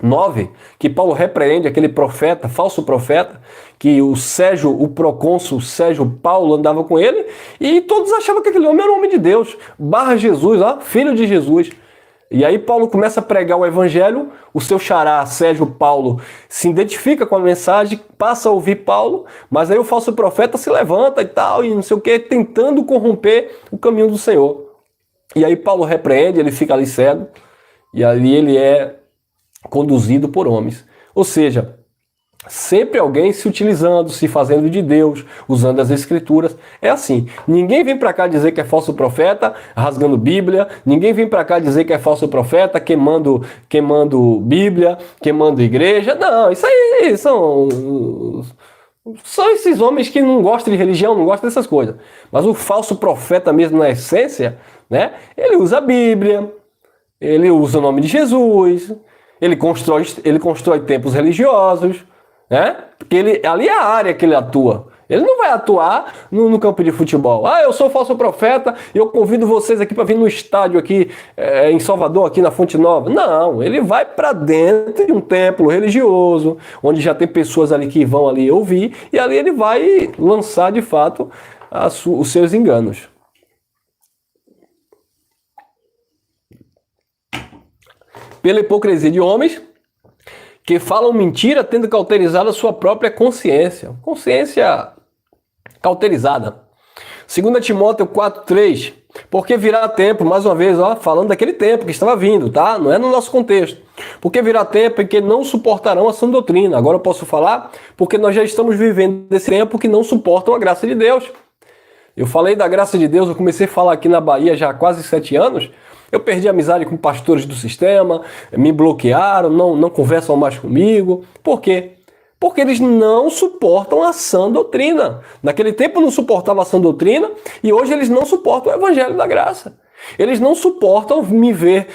9, que Paulo repreende aquele profeta, falso profeta, que o procônsul Sérgio Paulo andava com ele, e todos achavam que aquele homem era um homem de Deus. Bar Jesus, ó, filho de Jesus. E aí Paulo começa a pregar o evangelho, o seu xará, Sérgio Paulo, se identifica com a mensagem, passa a ouvir Paulo, mas aí o falso profeta se levanta e tal, e não sei o que, tentando corromper o caminho do Senhor. E aí Paulo repreende, ele fica ali cego, e ali ele é conduzido por homens. Ou seja, sempre alguém se utilizando, se fazendo de Deus, usando as escrituras. É assim, ninguém vem para cá dizer que é falso profeta, rasgando Bíblia, ninguém vem para cá dizer que é falso profeta, queimando Bíblia, queimando igreja. Não, isso aí são esses homens que não gostam de religião, não gostam dessas coisas. Mas o falso profeta mesmo na essência, né, ele usa a Bíblia, ele usa o nome de Jesus, ele constrói templos religiosos, né? Porque ali é a área que ele atua. Ele não vai atuar no campo de futebol. Eu sou falso profeta e eu convido vocês aqui para vir no estádio aqui em Salvador, aqui na Fonte Nova. Não, ele vai para dentro de um templo religioso, onde já tem pessoas ali que vão ali ouvir, e ali ele vai lançar de fato os seus enganos. Pela hipocrisia de homens que falam mentira tendo cauterizado a sua própria consciência. Consciência cauterizada. 2 Timóteo 4,3. Porque virá tempo, mais uma vez, falando daquele tempo que estava vindo, tá? Não é no nosso contexto. Porque virá tempo em que não suportarão a sã doutrina. Agora eu posso falar porque nós já estamos vivendo esse tempo que não suportam a graça de Deus. Eu falei da graça de Deus, eu comecei a falar aqui na Bahia já há quase 7 anos. Eu perdi amizade com pastores do sistema, me bloquearam, não conversam mais comigo. Por quê? Porque eles não suportam a sã doutrina. Naquele tempo não suportavam a sã doutrina e hoje eles não suportam o evangelho da graça. Eles não suportam me ver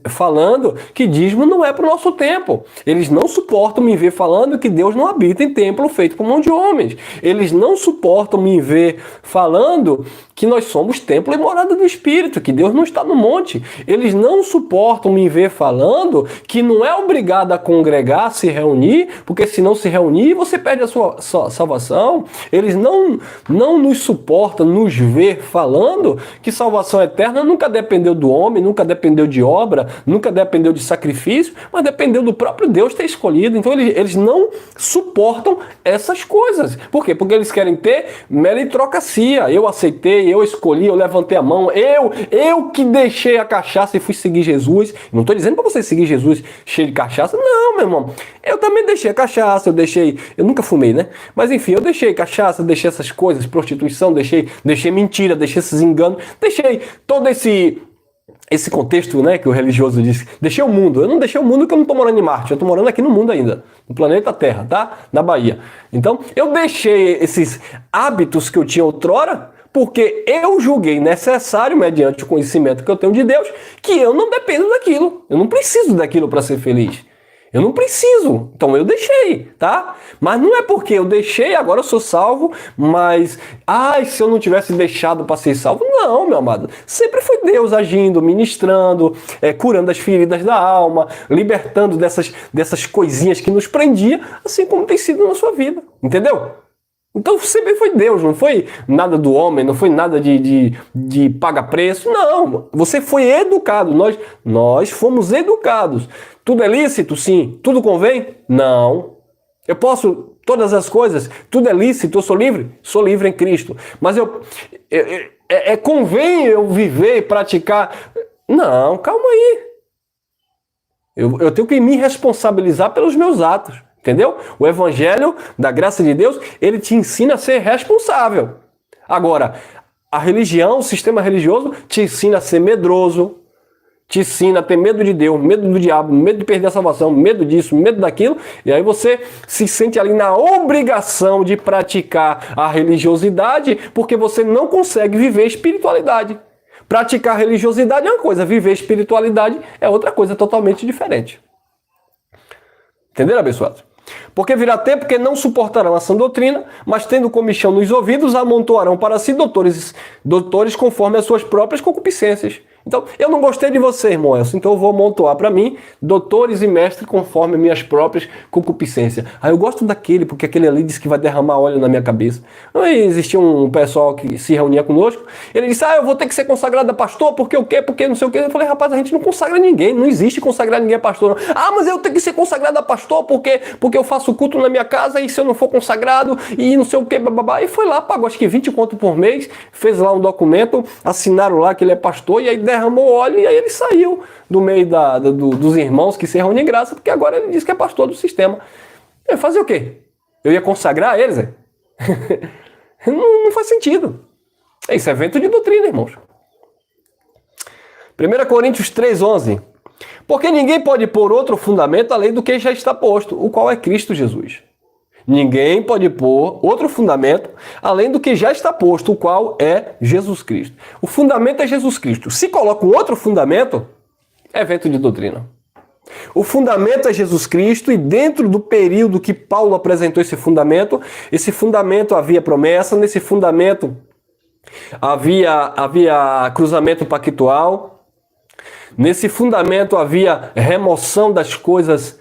falando que dízimo não é para o nosso tempo. Eles não suportam me ver falando que Deus não habita em templo feito por mão de homens. Eles não suportam me ver falando que nós somos templo e morada do Espírito, que Deus não está no monte. Eles não suportam me ver falando que não é obrigado a congregar, se reunir, porque se não se reunir, você perde a sua salvação. Eles não nos suportam nos ver falando que salvação eterna nunca dependeu do homem, nunca dependeu de obra, nunca dependeu de sacrifício, mas dependeu do próprio Deus ter escolhido. Então eles não suportam essas coisas. Por quê? Porque eles querem ter meritocracia. Eu aceitei, eu escolhi, eu levantei a mão, eu que deixei a cachaça e fui seguir Jesus. Não estou dizendo para você seguir Jesus cheio de cachaça, não, meu irmão. Eu também deixei a cachaça, eu nunca fumei, né? Mas enfim, eu deixei cachaça, deixei essas coisas, prostituição, deixei mentira, deixei esses enganos, deixei todo esse contexto, né, que o religioso diz. Deixei o mundo. Eu não deixei o mundo porque eu não estou morando em Marte, eu estou morando aqui no mundo ainda, no planeta Terra, tá? Na Bahia. Então, eu deixei esses hábitos que eu tinha outrora, porque eu julguei necessário, mediante o conhecimento que eu tenho de Deus, que eu não dependo daquilo. Eu não preciso daquilo para ser feliz. Eu não preciso, então eu deixei, tá? Mas não é porque eu deixei, agora eu sou salvo, mas, se eu não tivesse deixado para ser salvo, não, meu amado. Sempre foi Deus agindo, ministrando, curando as feridas da alma, libertando dessas coisinhas que nos prendia, assim como tem sido na sua vida, entendeu? Então sempre foi Deus, não foi nada do homem, não foi nada de pagar preço, não. Você foi educado, nós fomos educados. Tudo é lícito? Sim. Tudo convém? Não. Eu posso todas as coisas? Tudo é lícito? Eu sou livre? Sou livre em Cristo. Mas convém eu viver e praticar? Não, calma aí. Eu tenho que me responsabilizar pelos meus atos. Entendeu? O evangelho da graça de Deus, ele te ensina a ser responsável. Agora, a religião, o sistema religioso, te ensina a ser medroso, te ensina a ter medo de Deus, medo do diabo, medo de perder a salvação, medo disso, medo daquilo, e aí você se sente ali na obrigação de praticar a religiosidade, porque você não consegue viver espiritualidade. Praticar religiosidade é uma coisa, viver espiritualidade é outra coisa totalmente diferente. Entenderam, abençoados? Porque virá tempo que não suportarão a sã doutrina, mas tendo comichão nos ouvidos, amontoarão para si doutores conforme as suas próprias concupiscências. Então, eu não gostei de você, irmão Elcio, então eu vou amontoar para mim doutores e mestres conforme minhas próprias concupiscências. Eu gosto daquele, porque aquele ali disse que vai derramar óleo na minha cabeça. Aí existia um pessoal que se reunia conosco, ele disse, eu vou ter que ser consagrado a pastor, porque o quê? Porque não sei o quê. Eu falei, rapaz, a gente não consagra ninguém, não existe consagrar ninguém a pastor. Não. Mas eu tenho que ser consagrado a pastor, porque eu faço culto na minha casa, e se eu não for consagrado, e não sei o quê, bababá. E foi lá, pagou acho que 20 conto por mês, fez lá um documento, assinaram lá que ele é pastor, e aí derramou óleo, e aí ele saiu do meio dos irmãos que se reúnem em graça, porque agora ele diz que é pastor do sistema. Eu ia fazer o quê? Eu ia consagrar eles? Não faz sentido. Isso é vento de doutrina, irmãos. 1 Coríntios 3,11. Porque ninguém pode pôr outro fundamento além do que já está posto, o qual é Cristo Jesus. Ninguém pode pôr outro fundamento além do que já está posto, o qual é Jesus Cristo. O fundamento é Jesus Cristo. Se coloca um outro fundamento, é vento de doutrina. O fundamento é Jesus Cristo, e dentro do período que Paulo apresentou esse fundamento havia promessa, nesse fundamento havia cruzamento pactual, nesse fundamento havia remoção das coisas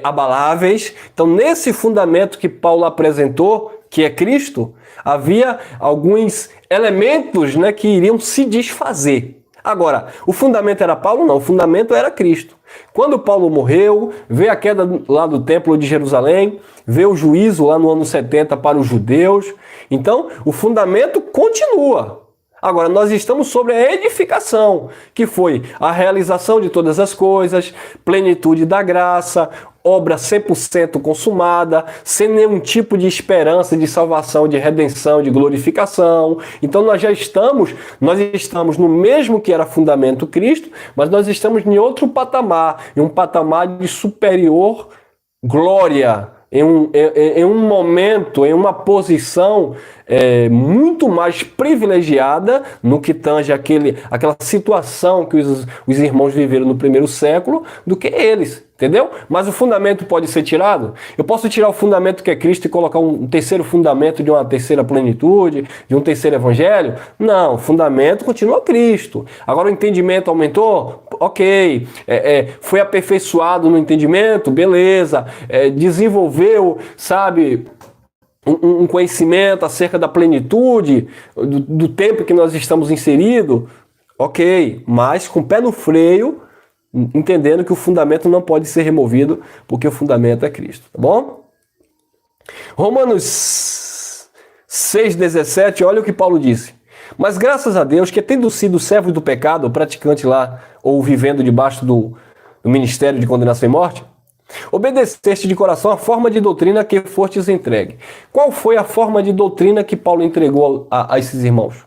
abaláveis. Então, nesse fundamento que Paulo apresentou, que é Cristo, havia alguns elementos, que iriam se desfazer. Agora, o fundamento era Paulo? Não, o fundamento era Cristo. Quando Paulo morreu, veio a queda lá do templo de Jerusalém, veio o juízo lá no ano 70 para os judeus. Então, o fundamento continua. Agora, nós estamos sobre a edificação, que foi a realização de todas as coisas, plenitude da graça, obra 100% consumada, sem nenhum tipo de esperança de salvação, de redenção, de glorificação. Então nós estamos no mesmo que era fundamento Cristo, mas nós estamos em outro patamar, em um patamar de superior glória, em um momento, em uma posição muito mais privilegiada no que tange aquela situação que os irmãos viveram no primeiro século do que eles, entendeu? Mas o fundamento pode ser tirado? Eu posso tirar o fundamento que é Cristo e colocar um terceiro fundamento de uma terceira plenitude, de um terceiro evangelho? Não, o fundamento continua Cristo. Agora o entendimento aumentou? Ok. Foi aperfeiçoado no entendimento? Beleza. Desenvolveu, sabe, um conhecimento acerca da plenitude, do tempo que nós estamos inseridos? Ok. Mas com o pé no freio, entendendo que o fundamento não pode ser removido, porque o fundamento é Cristo, tá bom? Romanos 6,17, olha o que Paulo disse. Mas graças a Deus que, tendo sido servo do pecado, praticante lá, ou vivendo debaixo do ministério de condenação e morte, obedeceste de coração a forma de doutrina que fostes entregue. Qual foi a forma de doutrina que Paulo entregou a esses irmãos?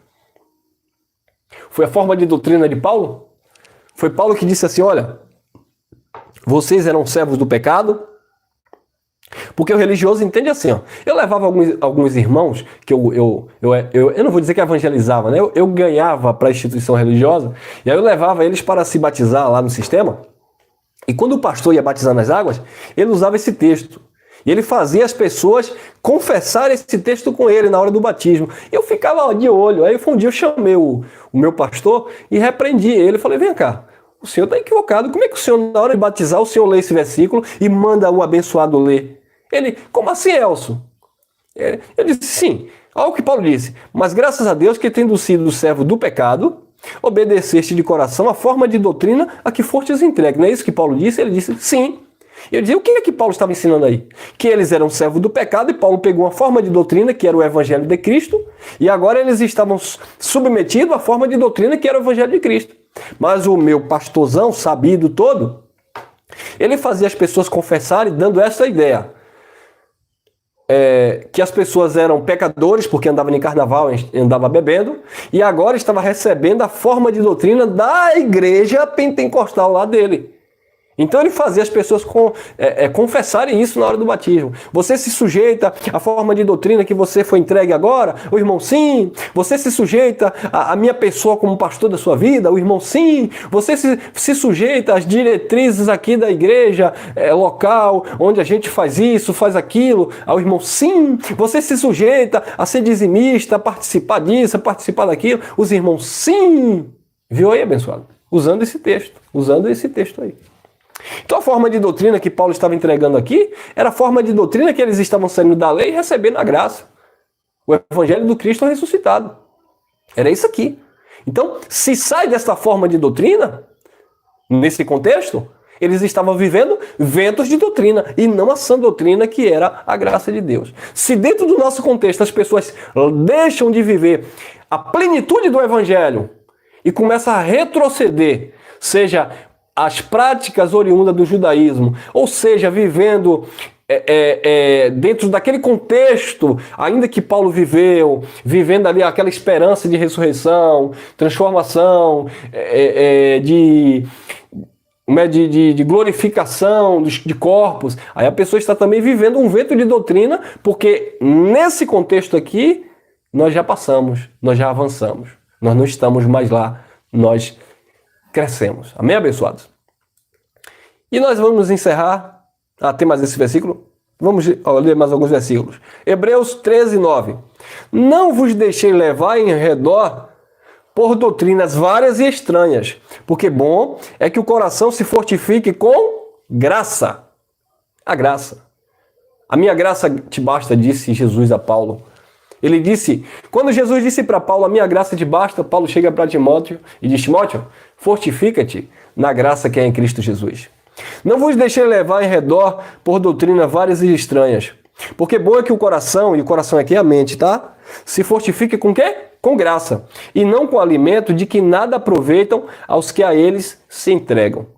Foi a forma de doutrina de Paulo? Foi Paulo que disse assim, olha, vocês eram servos do pecado? Porque o religioso entende assim, ó. Eu levava alguns irmãos, que eu não vou dizer que evangelizava, né? Eu ganhava para a instituição religiosa, e aí eu levava eles para se batizar lá no sistema, e quando o pastor ia batizar nas águas, ele usava esse texto. E ele fazia as pessoas confessar esse texto com ele na hora do batismo. Eu ficava de olho. Aí um dia eu chamei o meu pastor e repreendi ele. Falei, vem cá, o senhor está equivocado. Como é que o senhor, na hora de batizar, o senhor lê esse versículo e manda o abençoado ler? Ele, como assim, Elcio? Eu disse, sim, olha o que Paulo disse. Mas graças a Deus que, tendo sido servo do pecado, obedeceste de coração a forma de doutrina a que fostes entregue. Não é isso que Paulo disse? Ele disse, sim. E eu dizia, o que é que Paulo estava ensinando aí? Que eles eram servos do pecado e Paulo pegou uma forma de doutrina que era o evangelho de Cristo e agora eles estavam submetidos à forma de doutrina que era o evangelho de Cristo. Mas o meu pastorzão, sabido todo, ele fazia as pessoas confessarem dando essa ideia. Que as pessoas eram pecadores porque andavam em carnaval, andavam bebendo, e agora estava recebendo a forma de doutrina da igreja pentecostal lá dele. Então ele fazia as pessoas confessarem isso na hora do batismo. Você se sujeita à forma de doutrina que você foi entregue agora? O irmão, sim. Você se sujeita à minha pessoa como pastor da sua vida? O irmão, sim. Você se sujeita às diretrizes aqui da igreja local, onde a gente faz isso, faz aquilo? Ao irmão, sim. Você se sujeita a ser dizimista, a participar disso, a participar daquilo? Os irmãos, sim. Viu aí, abençoado? Usando esse texto aí. Então a forma de doutrina que Paulo estava entregando aqui era a forma de doutrina que eles estavam saindo da lei e recebendo a graça. O evangelho do Cristo ressuscitado. Era isso aqui. Então, se sai dessa forma de doutrina, nesse contexto, eles estavam vivendo ventos de doutrina e não a sã doutrina que era a graça de Deus. Se dentro do nosso contexto as pessoas deixam de viver a plenitude do evangelho e começam a retroceder, seja as práticas oriundas do judaísmo, ou seja, vivendo dentro daquele contexto, ainda que Paulo viveu, vivendo ali aquela esperança de ressurreição, transformação, de glorificação de corpos, aí a pessoa está também vivendo um vento de doutrina, porque nesse contexto aqui, nós já passamos, nós já avançamos, nós não estamos mais lá, nós crescemos. Amém, abençoados? E nós vamos encerrar. Tem mais esse versículo? Vamos ler mais alguns versículos. Hebreus 13, 9. Não vos deixei levar em redor por doutrinas várias e estranhas, porque bom é que o coração se fortifique com graça. A graça. A minha graça te basta, disse Jesus a Paulo. Ele disse, quando Jesus disse para Paulo, a minha graça te basta, Paulo chega para Timóteo e diz, Timóteo, fortifica-te na graça que é em Cristo Jesus. Não vos deixei levar em redor por doutrina várias e estranhas, porque bom é que o coração, e o coração aqui é a mente, tá? Se fortifique com quê? Com graça, e não com alimento de que nada aproveitam aos que a eles se entregam.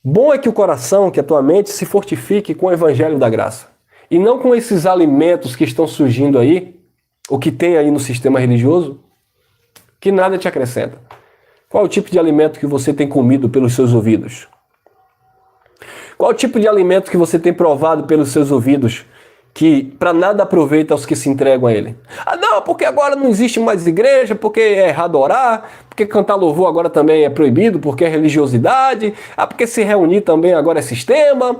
Bom é que o coração, que a tua mente se fortifique com o evangelho da graça. E não com esses alimentos que estão surgindo aí, o que tem aí no sistema religioso, que nada te acrescenta. Qual é o tipo de alimento que você tem comido pelos seus ouvidos? Qual tipo de alimento que você tem provado pelos seus ouvidos que para nada aproveita aos que se entregam a ele? Ah, não, porque agora não existe mais igreja, porque é errado orar, porque cantar louvor agora também é proibido, porque é religiosidade, porque se reunir também agora é sistema.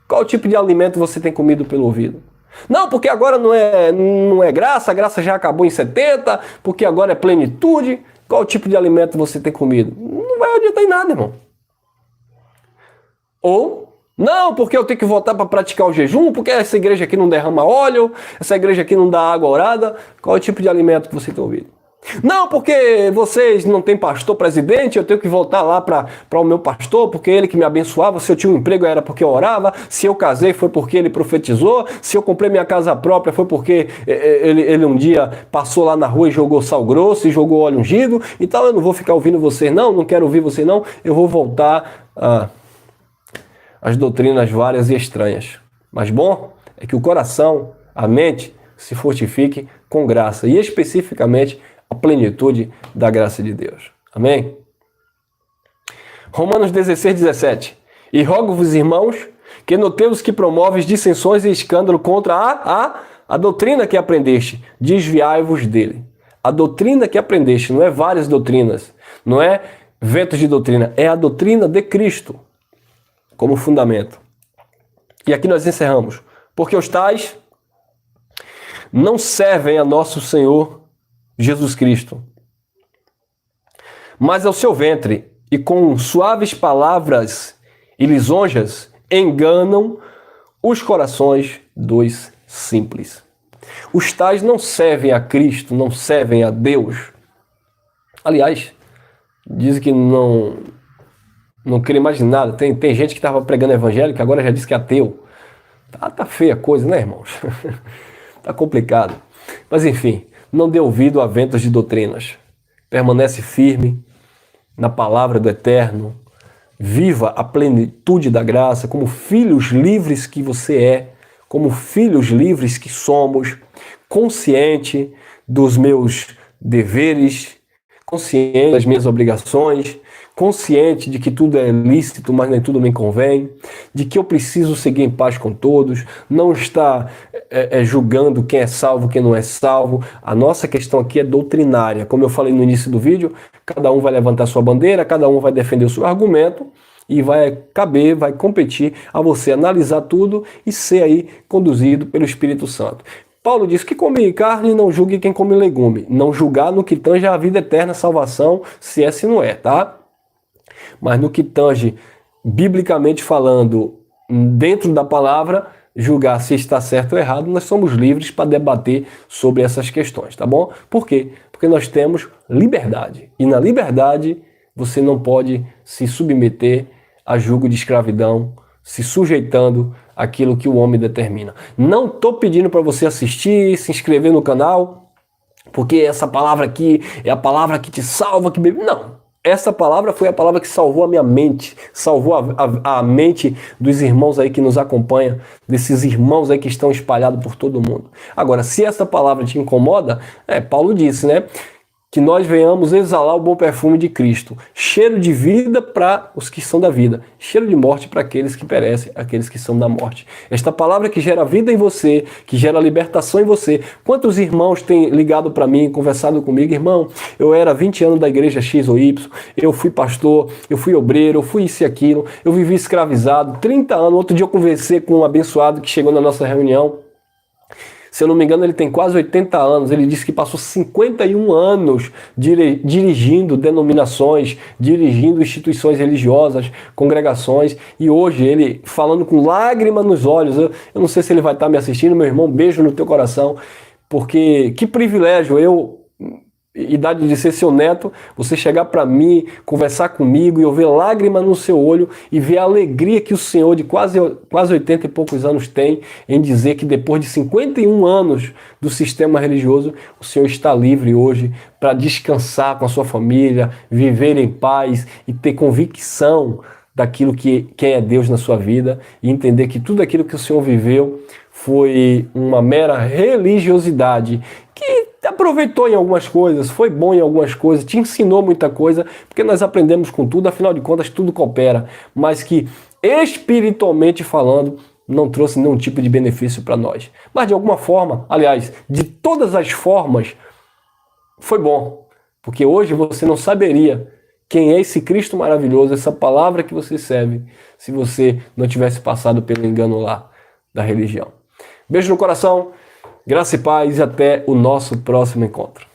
Qual tipo de alimento você tem comido pelo ouvido? Não, porque agora não é graça, a graça já acabou em 70, porque agora é plenitude. Qual tipo de alimento você tem comido? Não vai adiantar em nada, irmão. Ou, não, porque eu tenho que voltar para praticar o jejum, porque essa igreja aqui não derrama óleo, essa igreja aqui não dá água orada. Qual é o tipo de alimento que você tem ouvido? Não, porque vocês não têm pastor presidente, eu tenho que voltar lá para o meu pastor, porque ele que me abençoava. Se eu tinha um emprego era porque eu orava, se eu casei foi porque ele profetizou, se eu comprei minha casa própria foi porque ele um dia passou lá na rua e jogou sal grosso e jogou óleo ungido. Então eu não vou ficar ouvindo vocês não quero ouvir você não, eu vou voltar às doutrinas várias e estranhas. Mas bom é que o coração, a mente, se fortifique com graça e especificamente a plenitude da graça de Deus. Amém? Romanos 16, 17. E rogo-vos, irmãos, que notemos que promoves dissensões e escândalo contra a doutrina que aprendeste, desviai-vos dele. A doutrina que aprendeste, não é várias doutrinas, não é ventos de doutrina, é a doutrina de Cristo como fundamento. E aqui nós encerramos. Porque os tais não servem a nosso Senhor Jesus Cristo, mas ao seu ventre, e com suaves palavras e lisonjas enganam os corações dos simples. Os tais não servem a Cristo, não servem a Deus. Aliás, dizem que não queria mais nada. Tem gente que estava pregando evangelho que agora já diz que é ateu. Tá feia a coisa, né, irmãos? Tá complicado. Mas enfim, não dê ouvido a ventos de doutrinas. Permanece firme na palavra do Eterno. Viva a plenitude da graça como filhos livres que você é, como filhos livres que somos, consciente dos meus deveres, consciente das minhas obrigações, consciente de que tudo é lícito, mas nem tudo me convém, de que eu preciso seguir em paz com todos, não estar julgando quem é salvo, quem não é salvo. A nossa questão aqui é doutrinária. Como eu falei no início do vídeo, cada um vai levantar sua bandeira, cada um vai defender o seu argumento e vai competir a você analisar tudo e ser aí conduzido pelo Espírito Santo. Paulo diz que come carne, não julgue quem come legume. Não julgar no que tange a vida eterna, salvação, se é, se não é, tá? Mas no que tange, biblicamente falando, dentro da palavra, julgar se está certo ou errado, nós somos livres para debater sobre essas questões, tá bom? Por quê? Porque nós temos liberdade. E na liberdade, você não pode se submeter a julgo de escravidão, se sujeitando àquilo que o homem determina. Não estou pedindo para você assistir, se inscrever no canal, porque essa palavra aqui é a palavra que te salva, que não. Essa palavra foi a palavra que salvou a minha mente, salvou a mente dos irmãos aí que nos acompanham, desses irmãos aí que estão espalhados por todo mundo. Agora, se essa palavra te incomoda, Paulo disse, né? Que nós venhamos exalar o bom perfume de Cristo. Cheiro de vida para os que são da vida. Cheiro de morte para aqueles que perecem, aqueles que são da morte. Esta palavra que gera vida em você, que gera libertação em você. Quantos irmãos têm ligado para mim, conversado comigo? Irmão, eu era 20 anos da igreja X ou Y, eu fui pastor, eu fui obreiro, eu fui isso e aquilo, eu vivi escravizado, 30 anos. Outro dia eu conversei com um abençoado que chegou na nossa reunião. Se eu não me engano, ele tem quase 80 anos. Ele disse que passou 51 anos dirigindo denominações, dirigindo instituições religiosas, congregações. E hoje ele falando com lágrima nos olhos. Eu não sei se ele vai estar me assistindo. Meu irmão, beijo no teu coração. Porque que privilégio idade de ser seu neto, você chegar para mim, conversar comigo e eu ver lágrima no seu olho e ver a alegria que o senhor de quase 80 e poucos anos tem em dizer que depois de 51 anos do sistema religioso, o senhor está livre hoje para descansar com a sua família, viver em paz e ter convicção daquilo que quem é Deus na sua vida e entender que tudo aquilo que o senhor viveu foi uma mera religiosidade que aproveitou em algumas coisas, foi bom em algumas coisas, te ensinou muita coisa, porque nós aprendemos com tudo, afinal de contas tudo coopera, mas que espiritualmente falando, não trouxe nenhum tipo de benefício para nós. Mas de alguma forma, aliás, de todas as formas, foi bom. Porque hoje você não saberia quem é esse Cristo maravilhoso, essa palavra que você serve, se você não tivesse passado pelo engano lá da religião. Beijo no coração, graça e paz e até o nosso próximo encontro.